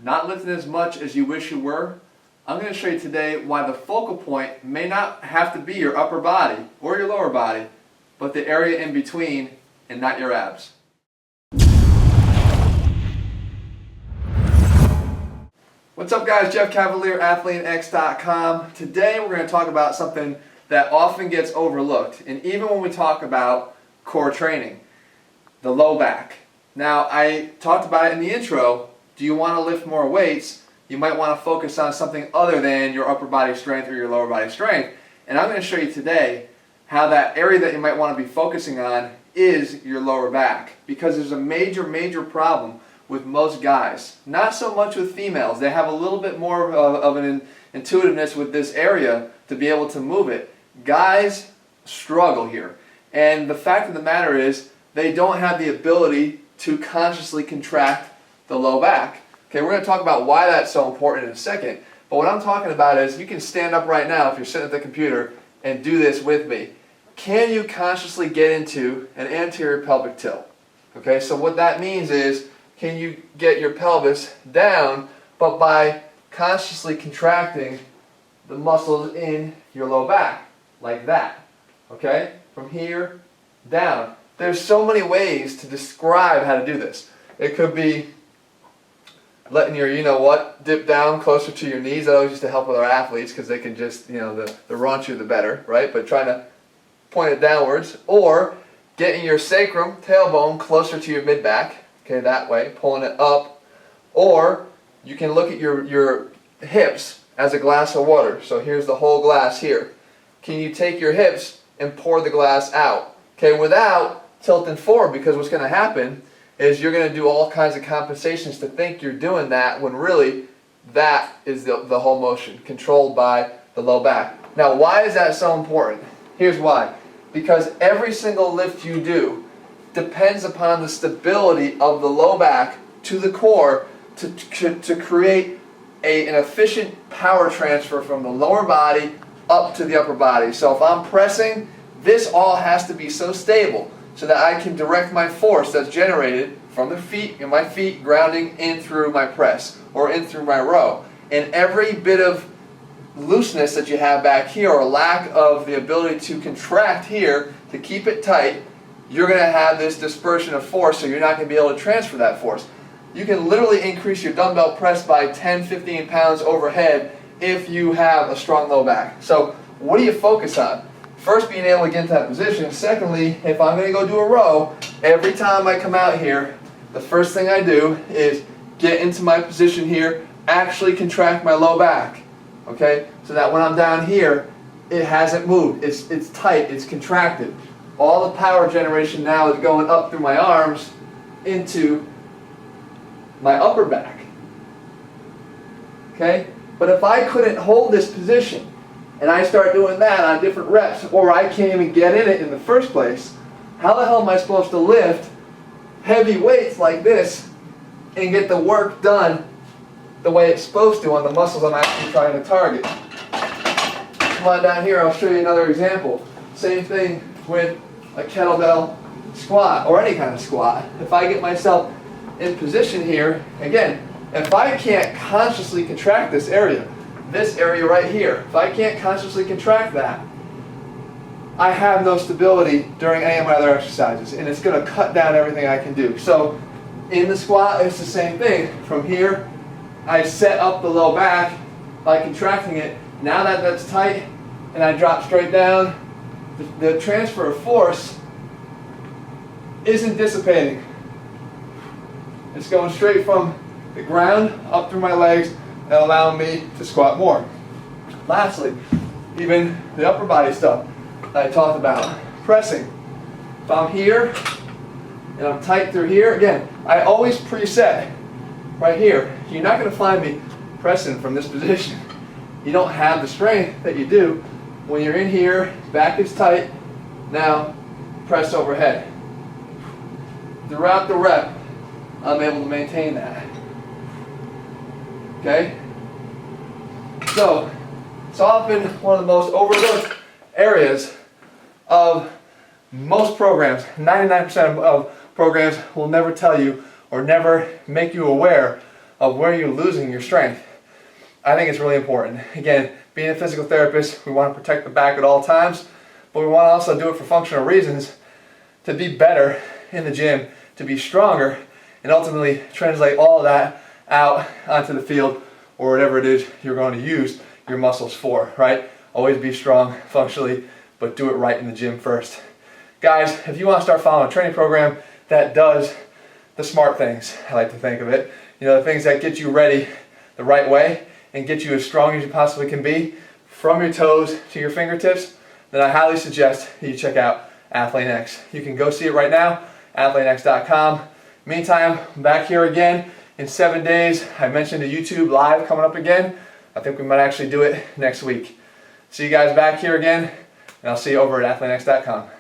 not lifting as much as you wish you were, I'm going to show you today why the focal point may not have to be your upper body or your lower body, but the area in between and not your abs. What's up guys, Jeff Cavalier, ATHLEAN-X.com. Today we're going to talk about something that often gets overlooked, and even when we talk about core training, the low back. Now I talked about it in the intro. Do you want to lift more weights? You might want to focus on something other than your upper body strength or your lower body strength. And I'm going to show you today how that area that you might want to be focusing on is your lower back. Because there's a major problem with most guys. Not so much with females. They have a little bit more of an intuitiveness with this area to be able to move it. Guys struggle here. And the fact of the matter is they don't have the ability to consciously contract the low back. Okay, we're going to talk about why that's so important in a second. But what I'm talking about is you can stand up right now if you're sitting at the computer and do this with me. Can you consciously get into an anterior pelvic tilt? Okay, so what that means is, can you get your pelvis down, but by consciously contracting the muscles in your low back, like that, okay? From here down. There's so many ways to describe how to do this. It could be letting your, dip down closer to your knees. That always used to help with our athletes because they can just, the raunchier the better, right? But trying to point it downwards. Or getting your sacrum, tailbone, closer to your mid-back. Okay, that way, pulling it up. Or you can look at your hips as a glass of water. So here's the whole glass here. Can you take your hips and pour the glass out? Okay, without tilting forward, because what's going to happen is you're going to do all kinds of compensations to think you're doing that when really that is the whole motion, controlled by the low back. Now, why is that so important? Here's why. Because every single lift you do depends upon the stability of the low back to the core to create an efficient power transfer from the lower body up to the upper body. So if I'm pressing, this all has to be so stable so that I can direct my force that's generated from the feet, my feet grounding in through my press or in through my row. And every bit of looseness that you have back here or lack of the ability to contract here to keep it tight, you're going to have this dispersion of force, so you're not going to be able to transfer that force. You can literally increase your dumbbell press by 10, 15 pounds overhead if you have a strong low back. So what do you focus on? First, being able to get into that position. Secondly, if I'm going to go do a row, every time I come out here, the first thing I do is get into my position here, actually contract my low back. Okay? So that when I'm down here, it hasn't moved. It's tight, it's contracted. All the power generation now is going up through my arms into my upper back. Okay? But if I couldn't hold this position, and I start doing that on different reps, or I can't even get in it in the first place, how the hell am I supposed to lift heavy weights like this and get the work done the way it's supposed to on the muscles I'm actually trying to target? Come on down here, I'll show you another example. Same thing with a kettlebell squat, or any kind of squat. If I get myself in position here, again, if I can't consciously contract this area right here, if I can't consciously contract that, I have no stability during any of my other exercises, and it's going to cut down everything I can do. So in the squat, it's the same thing. From here, I set up the low back by contracting it. Now that that's tight, and I drop straight down, the transfer of force isn't dissipating. It's going straight from the ground up through my legs and allowing me to squat more. Lastly, even the upper body stuff that I talked about, pressing. If I'm here and I'm tight through here, again, I always preset right here. You're not going to find me pressing from this position. You don't have the strength that you do when you're in here, back is tight, now press overhead. Throughout the rep, I'm able to maintain that. Okay? So, it's often one of the most overlooked areas of most programs. 99% of programs will never tell you or never make you aware of where you're losing your strength. I think it's really important. Again, being a physical therapist, we want to protect the back at all times, but we want to also do it for functional reasons, to be better in the gym, to be stronger, and ultimately translate all of that out onto the field or whatever it is you're going to use your muscles for, right? Always be strong functionally, but do it right in the gym first. Guys, if you want to start following a training program that does the smart things, I like to think of it, the things that get you ready the right way and get you as strong as you possibly can be from your toes to your fingertips, then I highly suggest that you check out ATHLEAN-X. You can go see it right now, ATHLEAN-X.com. Meantime, I'm back here again in 7 days. I mentioned the YouTube live coming up again. I think we might actually do it next week. See you guys back here again, and I'll see you over at ATHLEAN-X.com.